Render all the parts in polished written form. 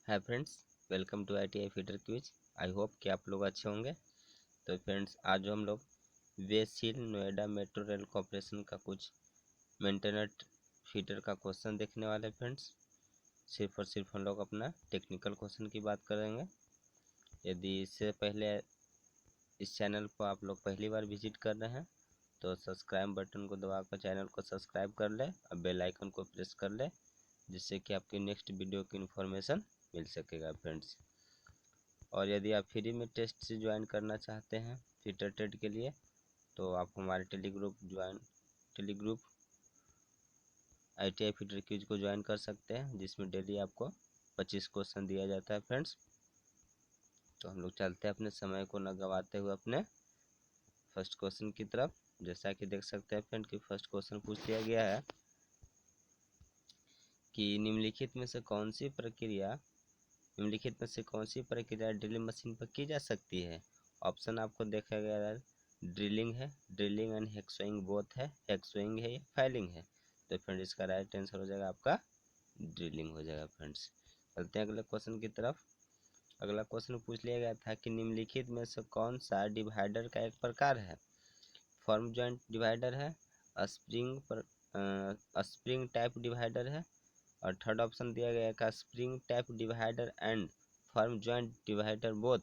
Hi friends, welcome to ITI feeder quiz. I hope कि आप लोग अच्छे होंगे। तो फ्रेंड्स, आज हम लोग वेस्टहिल नोएडा मेट्रो रेल कॉरपोरेशन का कुछ मेंटेनेंट फीडर का क्वेश्चन देखने वाले हैं। फ्रेंड्स, सिर्फ और सिर्फ हम लोग अपना टेक्निकल क्वेश्चन की बात करेंगे। यदि इससे पहले इस चैनल को आप लोग पहली बार विजिट कर रहे हैं तो सब्सक्राइब बटन को दबाकर चैनल को सब्सक्राइब कर ले और बेल आइकन को प्रेस कर ले, जिससे कि आपकी नेक्स्ट वीडियो की इन्फॉर्मेशन मिल सकेगा फ्रेंड्स। और यदि आप फ्री में टेस्ट से ज्वाइन करना चाहते हैं फीडर टेट के लिए, तो आप हमारे टेलीग्रुप ITI फीडर क्विज को ज्वाइन कर सकते हैं, जिसमें डेली आपको 25 क्वेश्चन दिया जाता है फ्रेंड्स। तो हम लोग चलते हैं अपने समय को न गवाते हुए अपने फर्स्ट क्वेश्चन की तरफ। जैसा कि देख सकते हैं फ्रेंड कि फर्स्ट क्वेश्चन पूछ लिया गया है कि निम्नलिखित में से कौन सी प्रक्रिया ड्रिलिंग मशीन पर की जा सकती है। ऑप्शन आपको देखा गया है, ड्रिलिंग है, ड्रिलिंग एंड हैक्सॉइंग बोथ है, हैक्सॉइंग है या फाइलिंग है। तो फ्रेंड इसका राइट आंसर हो जाएगा आपका ड्रिलिंग हो जाएगा फ्रेंड्स। चलते हैं अगले क्वेश्चन की तरफ। अगला क्वेश्चन पूछ लिया गया था कि निम्नलिखित में से कौन सा डिवाइडर का एक प्रकार है। फर्म जॉइंट डिवाइडर है, स्प्रिंग टाइप डिवाइडर है, और थर्ड ऑप्शन दिया गया है spring type divider and firm joint divider both,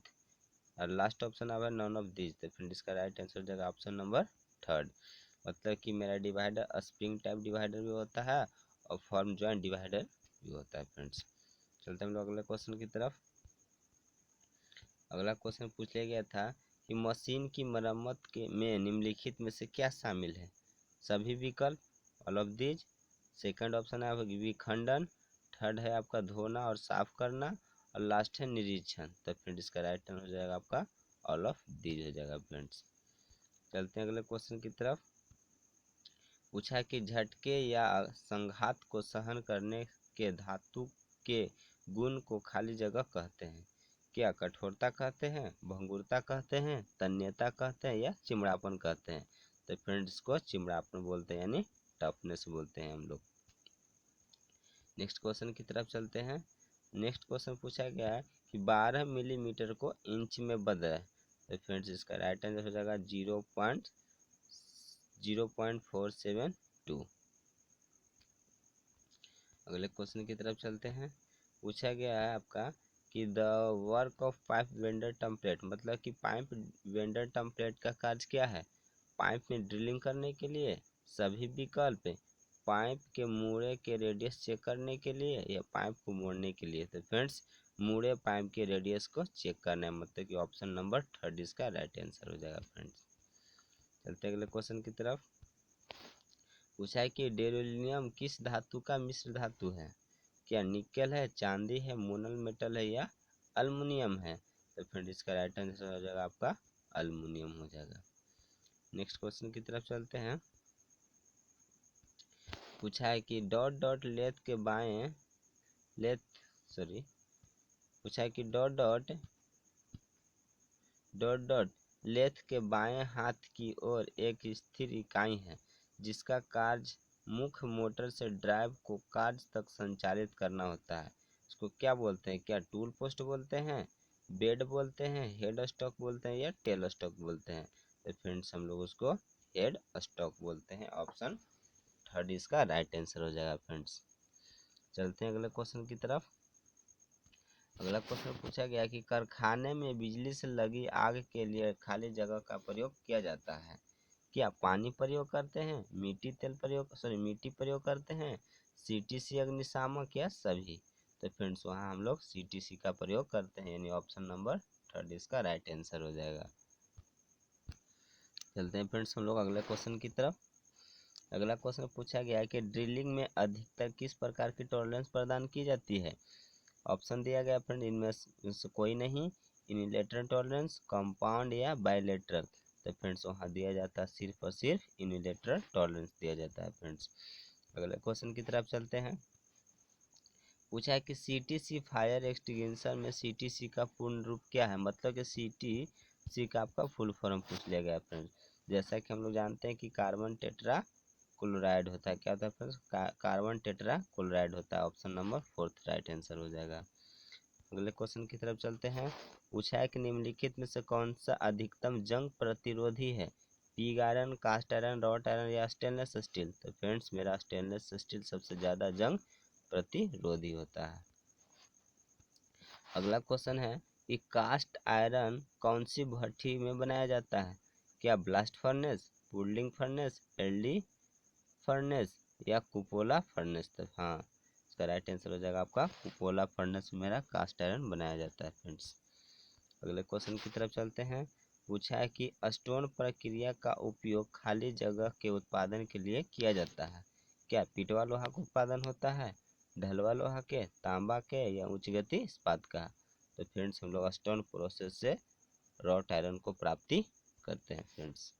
और लास्ट ऑप्शन आया नॉन ऑफ दिस। तो फ्रेंड इसका राइट आंसर हो जाएगा ऑप्शन नंबर थर्ड। मतलब कि मेरा डिवाइडर स्प्रिंग टाइप डिवाइडर भी होता है और फर्म जॉइंट डिवाइडर भी होता है फ्रेंड्स। चलते हम लोग अगले क्वेश्चन की तरफ। अगला क्वेश्चन पूछ लिया गया था कि मशीन की मरम्मत के में निम्नलिखित में से क्या शामिल है। सभी विकल्प, all of these, second option है विखंडन, थर्ड है आपका धोना और साफ करना, और लास्ट है निरीक्षण। तो फ्रेंड इसका राइट आंसर हो जाएगा आपका ऑल ऑफ दीज हो जाएगा फ्रेंड्स। चलते हैं अगले क्वेश्चन की तरफ। पूछा कि झटके या संघात को सहन करने के धातु के गुण को खाली जगह कहते हैं। क्या कठोरता कहते हैं, भंगुरता कहते हैं, तन्यता कहते हैं या चिमड़ापन कहते हैं। तो फ्रेंड्स को चिमड़ापन बोलते हैं, यानी टफनेस बोलते हैं हम लोग। नेक्स्ट क्वेश्चन की तरफ चलते हैं। नेक्स्ट क्वेश्चन पूछा गया है कि 12 मिलीमीटर को इंच में बदलें। तो फ्रेंड्स इसका राइट आंसर हो जाएगा 0.0472। अगले क्वेश्चन की तरफ चलते हैं। पूछा गया है आपका कि the work of pipe vendor template, मतलब कि पाइप वेंडर टेम्पलेट का कार्य क्या है। पाइप में ड्रिलिंग करने के लिए, सभी विकल्प, पाइप के मुड़े के रेडियस चेक करने के लिए, या पाइप को मोड़ने के लिए। तो फ्रेंड्स मुड़े पाइप के रेडियस को चेक करना है, मतलब कि ऑप्शन नंबर थर्ड इसका राइट आंसर हो जाएगा फ्रेंड्स। चलते अगले क्वेश्चन की तरफ। पूछा है कि बेरिलियम किस धातु का मिश्र धातु है। क्या निकेल है, चांदी है, मोनल मेटल है या अल्मुनियम है। तो फ्रेंड इसका राइट आंसर हो जाएगा आपका अल्मुनियम हो जाएगा। नेक्स्ट क्वेश्चन की तरफ चलते हैं। पूछा है कि डॉट डॉट लेथ के बाएं लेथ सॉरी पूछा है कि dot dot dot dot lathe के बाएं हाथ की ओर एक स्थिर इकाई है जिसका कार्य मुख्य मोटर से ड्राइव को कार्य तक संचालित करना होता है। इसको क्या बोलते हैं। क्या टूल पोस्ट बोलते हैं, बेड बोलते हैं, हेड स्टॉक बोलते हैं या टेल स्टॉक बोलते हैं। तो फ्रेंड्स हम लोग उसको हेड स्टॉक बोलते हैं। ऑप्शन थर्ड इसका राइट आंसर हो जाएगा फ्रेंड्स। चलते हैं अगले क्वेश्चन की तरफ। अगला क्वेश्चन पूछा गया कि कारखाने में बिजली से लगी आग के लिए खाली जगह का प्रयोग किया जाता है। क्या पानी प्रयोग करते हैं, मिट्टी प्रयोग करते हैं, CTC अग्निशामक या सभी। तो फ्रेंड्स वहाँ हम लोग CTC का प्रयोग करते हैं, यानी ऑप्शन नंबर थर्ड इसका राइट आंसर हो जाएगा। चलते हैं फ्रेंड्स हम लोग अगले क्वेश्चन की तरफ। अगला क्वेश्चन पूछा गया है कि ड्रिलिंग में अधिकतर किस प्रकार की टॉलरेंस प्रदान की जाती है। ऑप्शन दिया गया फ्रेंड, इनमें से कोई नहीं, यूनिलेटरल टॉलरेंस, कंपाउंड या बायलेटरल। तो फ्रेंड्स वहाँ दिया जाता है सिर्फ और सिर्फ यूनिलेटरल टॉलरेंस दिया जाता है फ्रेंड्स। अगले क्वेश्चन की तरफ चलते हैं। पूछा है कि CTC फायर एक्सटिंग्विशर में CTC का पूर्ण रूप क्या है, मतलब कि CTC का आपका फुल फॉर्म पूछ लिया गया फ्रेंड्स। जैसा कि हम लोग जानते हैं कि कार्बन टेट्रा क्लोराइड होता है। क्या होता है फ्रेंड्स, कार्बन टेट्रा क्लोराइड होता है। Option number fourth right answer हो जाएगा। अगले क्वेश्चन की तरफ चलते हैं। पूछा है कि निम्नलिखित में से कौन सा अधिकतम जंग प्रतिरोधी है, pig iron, cast iron, wrought iron या स्टेनलेस स्टील। तो फ्रेंड्स मेरा स्टेनलेस स्टील सबसे ज़्यादा जंग प्रतिरोधी होता है। अगला क्वेश्चन है कि कास्ट आयरन कौन सी भट्ठी में बनाया जाता है, क्या blast furnace, puddling furnace, LD furnace या कुपोला फर्नेस। तो हाँ, इसका राइट आंसर हो जाएगा आपका कुपोला फर्नेस में मेरा कास्ट आयरन बनाया जाता है फ्रेंड्स। अगले क्वेश्चन की तरफ चलते हैं। पूछा है कि स्टोन प्रक्रिया का उपयोग खाली जगह के उत्पादन के लिए किया जाता है, क्या पिटवा लोहा का उत्पादन होता है, ढलवा लोहा के, तांबा के या उच्च गति इस्पात का। तो फ्रेंड्स हम लोग स्टोन प्रोसेस से रॉट आयरन को प्राप्ति करते हैं फ्रेंड्स।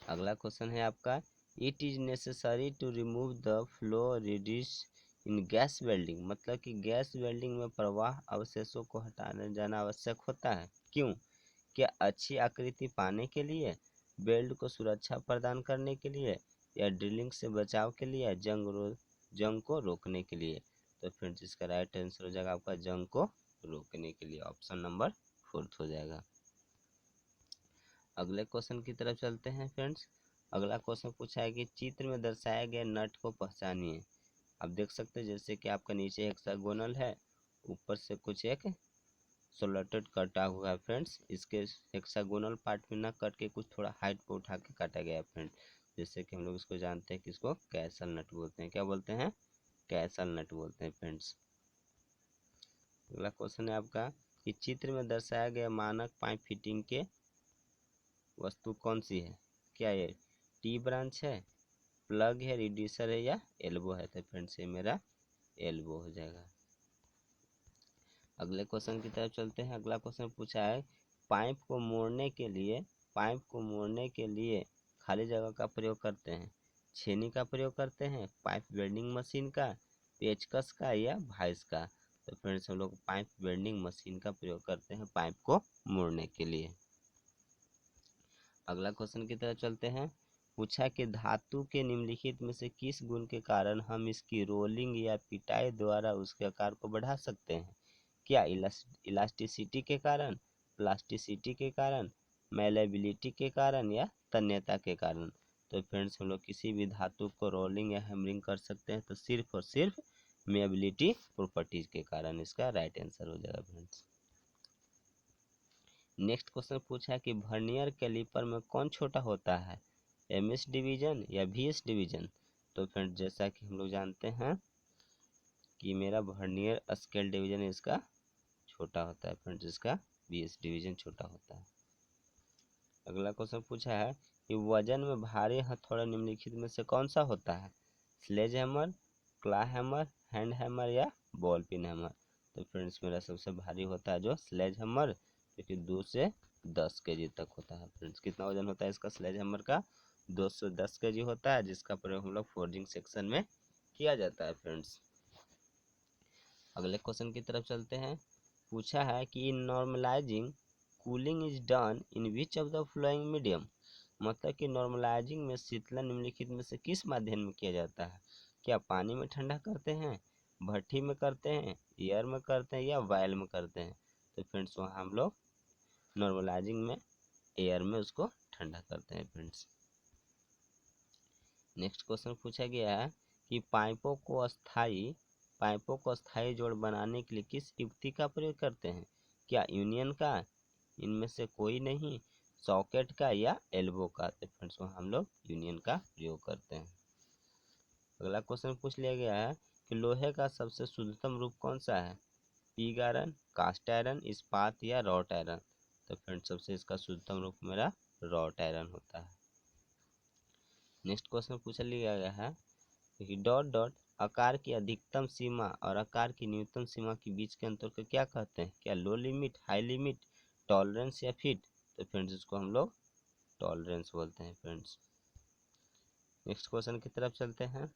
अगला क्वेश्चन है आपका, it is necessary to remove the fluorides in gas welding. मतलब कि गैस वेल्डिंग में प्रवाह अवशेषों को हटाने जाना आवश्यक होता है, क्यों, क्या अच्छी आकृति पाने के लिए, वेल्ड को सुरक्षा प्रदान करने के लिए या ड्रिलिंग से बचाव के लिए, जंग को रोकने के लिए। तो फ्रेंड्स इसका राइट आंसर हो जाएगा आपका जंग को रोकने के लिए, ऑप्शन नंबर 4 हो जाएगा। अगले क्वेश्चन की तरफ चलते हैं फ्रेंड्स। अगला क्वेश्चन पूछा है कि चित्र में दर्शाए गए नट को पहचानिए। आप देख सकते हैं जैसे कि आपका नीचे हेक्सागोनल है, ऊपर से कुछ एक सोलेटेड कटा हुआ है फ्रेंड्स। इसके हेक्सागोनल पार्ट में ना कट के कुछ थोड़ा हाइट पर उठा के काटा गया है फ्रेंड्स, जैसे कि हम लोग इसको जानते हैं कि इसको कैसल नट बोलते हैं। क्या बोलते हैं, कैसल नट बोलते हैं फ्रेंड्स। अगला क्वेश्चन है आपका कि चित्र में दर्शाया गया मानक पाइप फिटिंग के वस्तु कौन सी है, क्या ये टी ब्रांच है, प्लग है, रिड्यूसर है या एल्बो है। तो फ्रेंड्स ये मेरा एल्बो हो जाएगा। अगले क्वेश्चन की तरफ चलते हैं। अगला क्वेश्चन पूछा है पाइप को मोड़ने के लिए खाली जगह का प्रयोग करते हैं, छेनी का प्रयोग करते हैं, पाइप वेल्डिंग मशीन का, पेचकस का या भाइस का। तो फ्रेंड्स हम लोग पाइप वेल्डिंग मशीन का प्रयोग करते हैं पाइप को मोड़ने के लिए। अगला क्वेश्चन की तरफ चलते हैं। पूछा कि धातु के निम्नलिखित में से किस गुण के कारण हम इसकी रोलिंग या पिटाई द्वारा उसके आकार को बढ़ा सकते हैं, क्या इलास्टिसिटी के कारण, प्लास्टिसिटी के कारण, मैलेबिलिटी के कारण या तन्यता के कारण। तो फ्रेंड्स हम लोग किसी भी धातु को रोलिंग या हैमरिंग कर सकते हैं तो सिर्फ और सिर्फ मैलेबिलिटी प्रॉपर्टीज के कारण, इसका राइट आंसर हो जाएगा फ्रेंड्स। नेक्स्ट क्वेश्चन पूछा है कि वर्नियर कैलिपर में कौन छोटा होता है, एमएस डिवीजन या वीएस डिवीजन। तो फ्रेंड्स जैसा कि हम लोग जानते हैं कि मेरा वर्नियर स्केल डिवीजन इसका छोटा होता है फ्रेंड्स, इसका वीएस डिवीजन छोटा होता है। अगला क्वेश्चन पूछा है कि वजन में भारी हथौड़ा निम्नलिखित में से कौन सा होता है, स्लेज हैमर, क्ला हैमर, हैंड हैमर या बॉल पिन हैमर। तो फ्रेंड्स मेरा सबसे भारी होता है जो स्लेज हैमर, क्योंकि 2 से 10 केजी तक होता है फ्रेंड्स। कितना वजन होता है इसका स्लेज हैमर का, 210 केजी होता है, जिसका प्रयोग हम लोग फोर्जिंग सेक्शन में किया जाता है फ्रेंड्स। अगले क्वेश्चन की तरफ चलते हैं। पूछा है कि normalising cooling is done in which of the flowing medium. मतलब कि नॉर्मलाइजिंग में शीतलन निम्नलिखित में से किस माध्यम में किया जाता है, क्या पानी में ठंडा करते हैं, भट्ठी में करते हैं, एयर में करते हैं या वायल में करते हैं। तो फ्रेंड्स वहाँ हम लोग नॉर्मलाइजिंग में एयर में उसको ठंडा करते हैं फ्रेंड्स। नेक्स्ट क्वेश्चन पूछा गया है कि पाइपों को स्थायी जोड़ बनाने के लिए किस युक्ति का प्रयोग करते हैं, क्या यूनियन का, इनमें से कोई नहीं, सॉकेट का या एल्बो का। तो फ्रेंड्स हम लोग यूनियन का प्रयोग करते हैं। अगला क्वेश्चन पूछ लिया गया है कि लोहे का सबसे शुद्धतम रूप कौन सा है, पिग आयरन, कास्ट आयरन, इस्पात या रॉट आयरन। तो फ्रेंड्स सबसे इसका शुद्धतम रूप मेरा रॉट आयरन होता है। नेक्स्ट क्वेश्चन पूछ लिया गया है कि डॉट डॉट आकार की अधिकतम सीमा और आकार की न्यूनतम सीमा के बीच के अंतर को क्या कहते हैं, क्या लो लिमिट, हाई लिमिट, टॉलरेंस या फिट। तो फ्रेंड्स इसको हम लोग टॉलरेंस बोलते हैं फ्रेंड्स। नेक्स्ट क्वेश्चन की तरफ चलते हैं।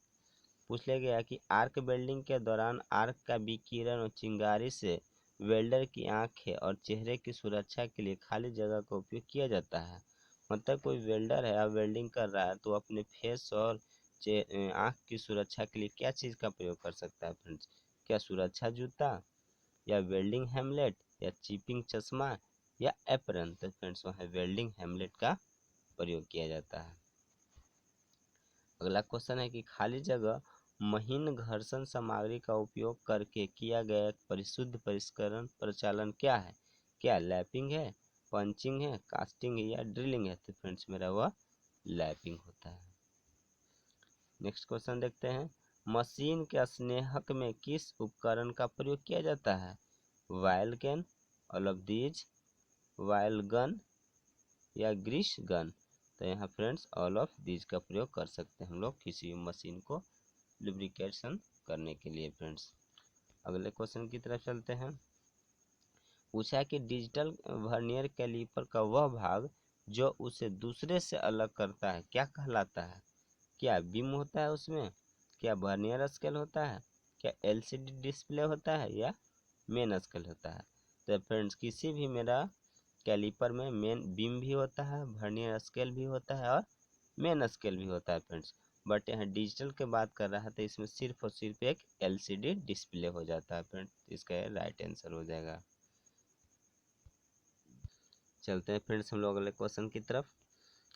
पूछ लिया गया कि आर्क वेल्डिंग के दौरान आर्क का विकिरण और चिंगारी से वेल्डर की आंखें और चेहरे की सुरक्षा के लिए खाली जगह का उपयोग किया जाता है। मतलब कोई वेल्डर है और वेल्डिंग कर रहा है तो अपने फेस और आँख की सुरक्षा के लिए क्या चीज़ का प्रयोग कर सकता है फ्रेंड्स, क्या सुरक्षा जूता, या वेल्डिंग हेमलेट या चिपिंग चश्मा या एप्रन। तो फ्रेंड्स वहाँ वेल्डिंग हेमलेट का प्रयोग किया जाता है। अगला क्वेश्चन है कि खाली जगह महीन घर्षण सामग्री का उपयोग करके किया गया एक परिशुद्ध परिष्करण प्रचालन क्या है? क्या लैपिंग है, पंचिंग है, कास्टिंग है या ड्रिलिंग है? तो फ्रेंड्स मेरा वह लैपिंग होता है। नेक्स्ट क्वेश्चन देखते हैं, मशीन के स्नेहक में किस उपकरण का प्रयोग किया जाता है? वायल कैन, ऑलिव दीज, वायल गन या ग्रीस गन? तो यहाँ फ्रेंड्स ऑल ऑफ दीज का प्रयोग कर सकते हैं हम लोग किसी भी मशीन को लुब्रिकेशन करने के लिए। फ्रेंड्स अगले क्वेश्चन की तरफ चलते हैं। पूछा कि डिजिटल वर्नियर कैलिपर का वह भाग जो उसे दूसरे से अलग करता है क्या कहलाता है? क्या बीम होता है उसमें, क्या वर्नियर स्केल होता है, क्या एलसीडी डिस्प्ले होता है या मेन स्केल होता है? तो फ्रेंड्स किसी भी मेरा कैलिपर में मेन बीम भी होता है, वर्नियर स्केल भी होता है और मेन स्केल भी होता है फ्रेंड्स। बट यहाँ डिजिटल के बात कर रहा है तो इसमें सिर्फ और सिर्फ एक एलसीडी डिस्प्ले हो जाता है फ्रेंड्स। इसका राइट आंसर हो जाएगा। चलते हैं फ्रेंड्स हम लोग अगले क्वेश्चन की तरफ।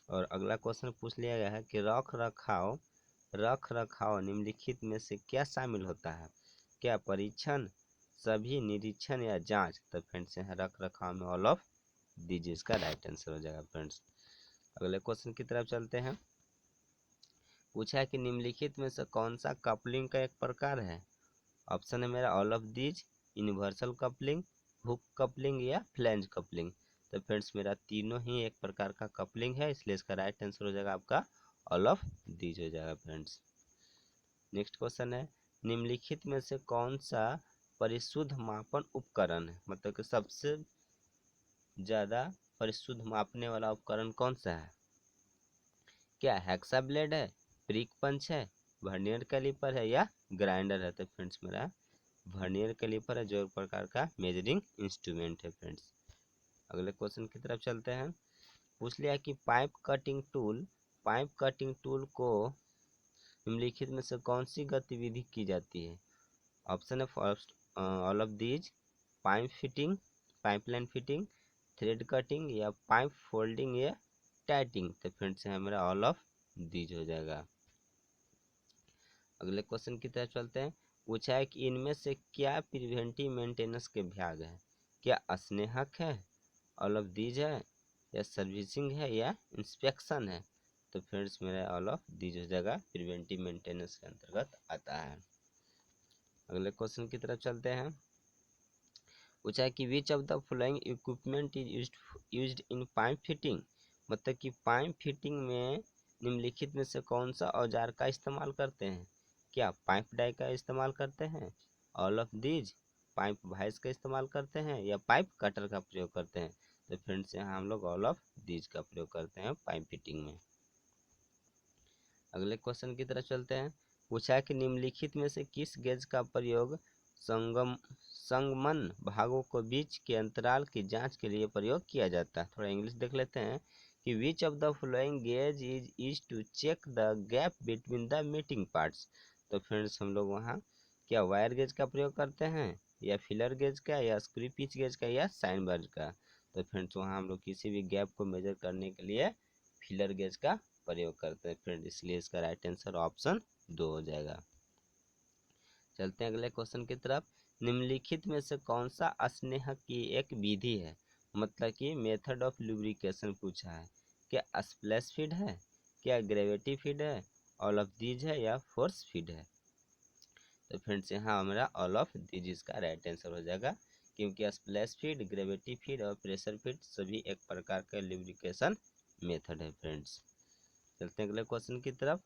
और अगला क्वेश्चन पूछ लिया गया है कि रख रखाव निम्नलिखित में से क्या शामिल होता है? क्या परीक्षण, सभी, निरीक्षण या जांच? तो फ्रेंड्स यहाँ रख रखाव में ऑल ऑफ दीज इसका राइट आंसर हो जाएगा फ्रेंड्स। अगले क्वेश्चन की तरफ चलते हैं। पूछा है कि निम्नलिखित में से कौन सा कपलिंग का एक प्रकार है? ऑप्शन है मेरा all of these, universal coupling, hook coupling या फ्लैंज कपलिंग। तो फ्रेंड्स मेरा तीनों ही एक प्रकार का कपलिंग है, इसलिए इसका राइट आंसर हो जाएगा आपका ऑल ऑफ दीज हो जाएगा फ्रेंड्स। नेक्स्ट क्वेश्चन है, निम्नलिखित में से कौन सा परिशुद्ध मापन उपकरण है? मतलब कि सबसे ज़्यादा परिशुद्ध मापने वाला उपकरण कौन सा है? क्या हेक्सा ब्लेड है, प्रिक पंच है, वर्नियर कैलिपर है या ग्राइंडर है? तो फ्रेंड्स मेरा वर्नियर कैलिपर है जो एक प्रकार का मेजरिंग इंस्ट्रूमेंट है फ्रेंड्स। अगले क्वेश्चन की तरफ चलते हैं। पूछ लिया कि पाइप कटिंग टूल को निम्नलिखित में से कौन सी गतिविधि की जाती है? ऑप्शन है first all of these, pipeline fitting, thread cutting या पाइप फोल्डिंग या टाइटिंग। तो फ्रेंड्स यहाँ मेरा ऑल ऑफ दीज हो जाएगा। अगले क्वेश्चन की तरफ चलते हैं। पूछा है कि इनमें से क्या प्रिवेंटिव मेंटेनेंस के भाग हैं? क्या स्नेहक है, ऑल ऑफ दीज है या सर्विसिंग है या इंस्पेक्शन है? तो फ्रेंड्स मेरा ऑल ऑफ दीज हो जाएगा, प्रिवेंटिव मेंटेनेंस के अंतर्गत आता है। अगले क्वेश्चन की तरफ चलते हैं। पूछा है कि which of the following equipment is used in pipe fitting? मतलब कि पाइप फिटिंग में निम्नलिखित में से कौन सा औजार का इस्तेमाल करते हैं? क्या पाइप डाई का इस्तेमाल करते हैं, all of these, pipe wise का इस्तेमाल करते हैं या पाइप कटर का प्रयोग करते हैं? तो फ्रेंड्स यहाँ हम लोग ऑल ऑफ दीज का प्रयोग करते हैं पाइप फिटिंग में। अगले क्वेश्चन की तरफ चलते हैं। पूछा है कि निम्नलिखित में से किस गेज का प्रयोग संगमन भागों को बीच के अंतराल की जांच के लिए प्रयोग किया जाता है? थोड़ा इंग्लिश देख लेते हैं कि which of the following gauge is to check the gap between the meeting parts? तो फ्रेंड्स हम लोग वहाँ क्या वायर गेज का प्रयोग करते हैं या फिलर गेज का या स्क्रू पिच गेज का या साइन बार का? तो फ्रेंड्स वहाँ हम लोग किसी भी गैप को मेजर करने के लिए फिलर गेज का प्रयोग करते हैं फ्रेंड, इसलिए इसका राइट आंसर ऑप्शन 2 हो जाएगा। चलते हैं अगले क्वेश्चन की तरफ। निम्नलिखित में से कौन सा स्नेहक की एक विधि है? मतलब कि मेथड ऑफ लुब्रिकेशन पूछा है। क्या स्प्लैश फीड है, क्या ग्रेविटी फीड है, ऑल ऑफ दीज है या फोर्स फीड है? तो फ्रेंड्स यहाँ हमारा ऑल ऑफ दीज इसका राइट आंसर हो जाएगा, क्योंकि स्प्लैश फीड, ग्रेविटी फीड और प्रेशर फीड सभी एक प्रकार का लुब्रिकेशन मेथड है फ्रेंड्स। चलते हैं अगले क्वेश्चन की तरफ।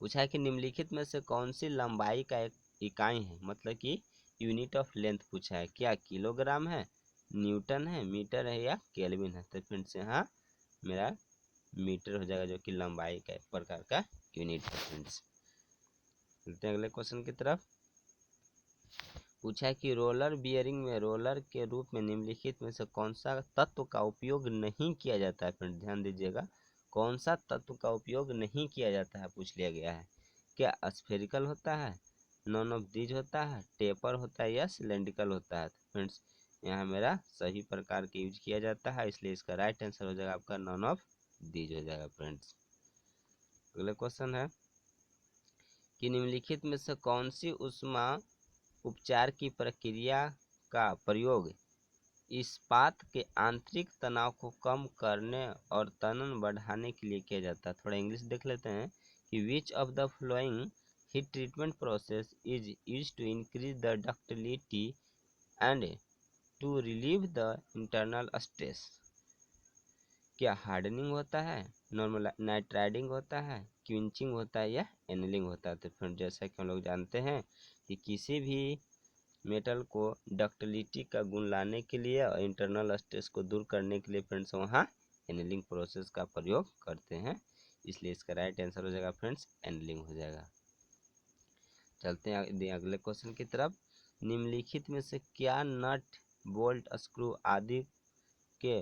पूछा है कि निम्नलिखित में से कौन सी लंबाई का एक इकाई है? मतलब कि यूनिट ऑफ लेंथ पूछा है। क्या किलोग्राम है, न्यूटन है, मीटर है या केल्विन है? तो फ्रेंड्स यहाँ मेरा मीटर हो जाएगा, जो कि लंबाई का एक प्रकार का यूनिट है फ्रेंड्स। चलते हैं अगले क्वेश्चन की तरफ। पूछा है कि रोलर बियरिंग में रोलर के रूप में निम्नलिखित में से कौन सा तत्व का उपयोग नहीं किया जाता है? फ्रेंड ध्यान दीजिएगा, कौन सा तत्व का उपयोग नहीं किया जाता है पूछ लिया गया है। क्या स्फेरिकल होता है, नॉन ऑफ दीज होता है, टेपर होता है या सिलेंड्रिकल होता है। फ्रेंड्स यहाँ मेरा सही प्रकार के यूज किया जाता है, इसलिए इसका राइट आंसर हो जाएगा आपका नॉन ऑफ दीज हो जाएगा। फ्रेंड्स अगला क्वेश्चन है कि निम्नलिखित में से कौन सी ऊष्मा उपचार की प्रक्रिया का प्रयोग इस्पात के आंतरिक तनाव को कम करने और तनन बढ़ाने के लिए किया जाता है। थोड़ा इंग्लिश देख लेते हैं कि which of the following heat treatment process is use to increase the ductility and to relieve the internal stress. क्या हार्डनिंग होता है, नॉर्मल नाइट्राइडिंग होता है, क्विंचिंग होता है या एनलिंग होता है। तो फ्रेंड जैसा कि हम लोग जानते हैं कि किसी भी मेटल को डक्टिलिटी का गुण लाने के लिए और इंटरनल स्ट्रेस को दूर करने के लिए फ्रेंड्स वहाँ एनलिंग प्रोसेस का प्रयोग करते हैं, इसलिए इसका राइट आंसर हो जाएगा फ्रेंड्स एनलिंग हो जाएगा। चलते हैं अगले क्वेश्चन की तरफ। निम्नलिखित में से क्या नट बोल्ट स्क्रू आदि के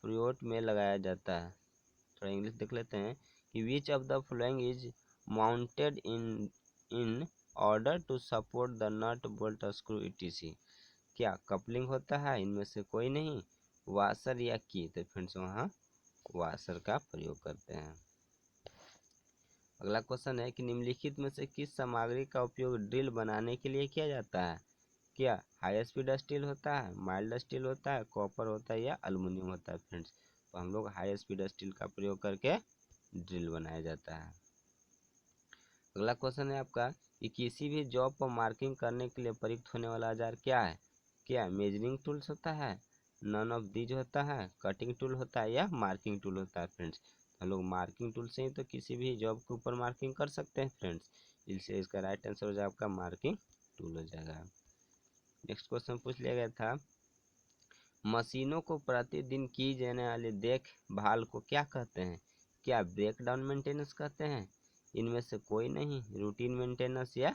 प्रयोग में लगाया जाता है। थोड़ा इंग्लिश देख लेते हैं कि which of the following is mounted in order to support the nut bolt screw etc। क्या कपलिंग होता है, इनमें से कोई नहीं, वाशर या की। तो फ्रेंड्स वहाँ वाशर का प्रयोग करते हैं। अगला क्वेश्चन है कि निम्नलिखित में से किस सामग्री का उपयोग ड्रिल बनाने के लिए किया जाता है। क्या हाई स्पीड स्टील होता है, माइल्ड स्टील होता है, कॉपर होता है या एल्युमिनियम होता है। फ्रेंड्स तो हम लोग हाई स्पीड स्टील का प्रयोग करके ड्रिल बनाया जाता है। अगला क्वेश्चन है आपका कि किसी भी जॉब पर मार्किंग करने के लिए प्रयुक्त होने वाला औजार क्या है। क्या मेजरिंग टूल्स होता है, नन ऑफ दीज होता है, कटिंग टूल होता है या मार्किंग टूल होता है। फ्रेंड्स हम लोग मार्किंग टूल से ही तो किसी भी जॉब के ऊपर मार्किंग कर सकते हैं। फ्रेंड्स इसलिए इसका राइट आंसर हो जाएगा आपका मार्किंग टूल हो जाएगा। नेक्स्ट क्वेश्चन पूछ लिया गया था, मशीनों को प्रतिदिन की जाने वाली देखभाल को क्या कहते हैं। क्या ब्रेकडाउन मेंटेनेंस कहते हैं, इनमें से कोई नहीं, रूटीन मेंटेनेंस या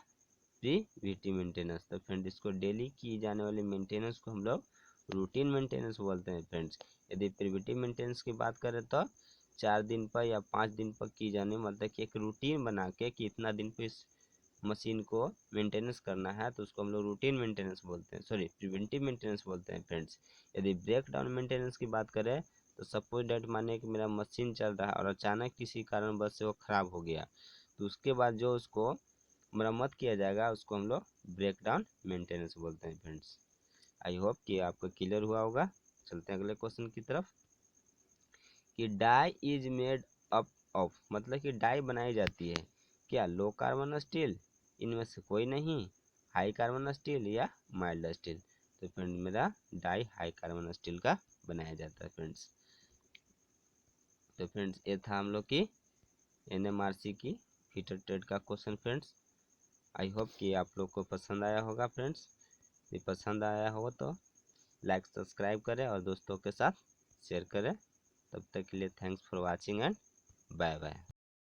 प्रिवेंटिव मेंटेनेंस। तो फ्रेंड इसको डेली की जाने वाली मेंटेनेंस को हम लोग रूटीन मेंटेनेंस बोलते हैं। फ्रेंड्स यदि प्रिवेंटिव मेंटेनेंस की बात करें तो 4 दिन पर या 5 दिन पर की जाने, मतलब कि एक रूटीन बना के कि इतना दिन पर इस मशीन को मेंटेनेंस करना है, तो उसको हम लोग रूटीन मेंटेनेंस बोलते हैं, सॉरी प्रिवेंटिव मेंटेनेंस बोलते हैं। फ्रेंड्स यदि ब्रेक डाउन मेंटेनेंस की बात करें तो सपोज डेट माने कि मेरा मशीन चल रहा है और अचानक किसी कारणवश से वो खराब हो गया, तो उसके बाद जो उसको मरम्मत किया जाएगा उसको हम लोग ब्रेक डाउन मेंटेनेंस बोलते हैं। फ्रेंड्स आई होप कि आपको क्लियर हुआ होगा। चलते हैं अगले क्वेश्चन की तरफ कि die is made up of, मतलब कि डाई बनाई जाती है। क्या लो कार्बन स्टील, इनमें से कोई नहीं, हाई कार्बन स्टील या माइल्ड स्टील। तो फ्रेंड मेरा डाई हाई कार्बन स्टील का बनाया जाता है। फ्रेंड्स तो फ्रेंड्स ये था हम लोग की NMRC की फीटर ट्रेड का क्वेश्चन। फ्रेंड्स आई होप कि आप लोग को पसंद आया होगा। फ्रेंड्स यदि पसंद आया हो तो लाइक सब्सक्राइब करें और दोस्तों के साथ शेयर करें। तब तक के लिए thanks for watching and bye bye.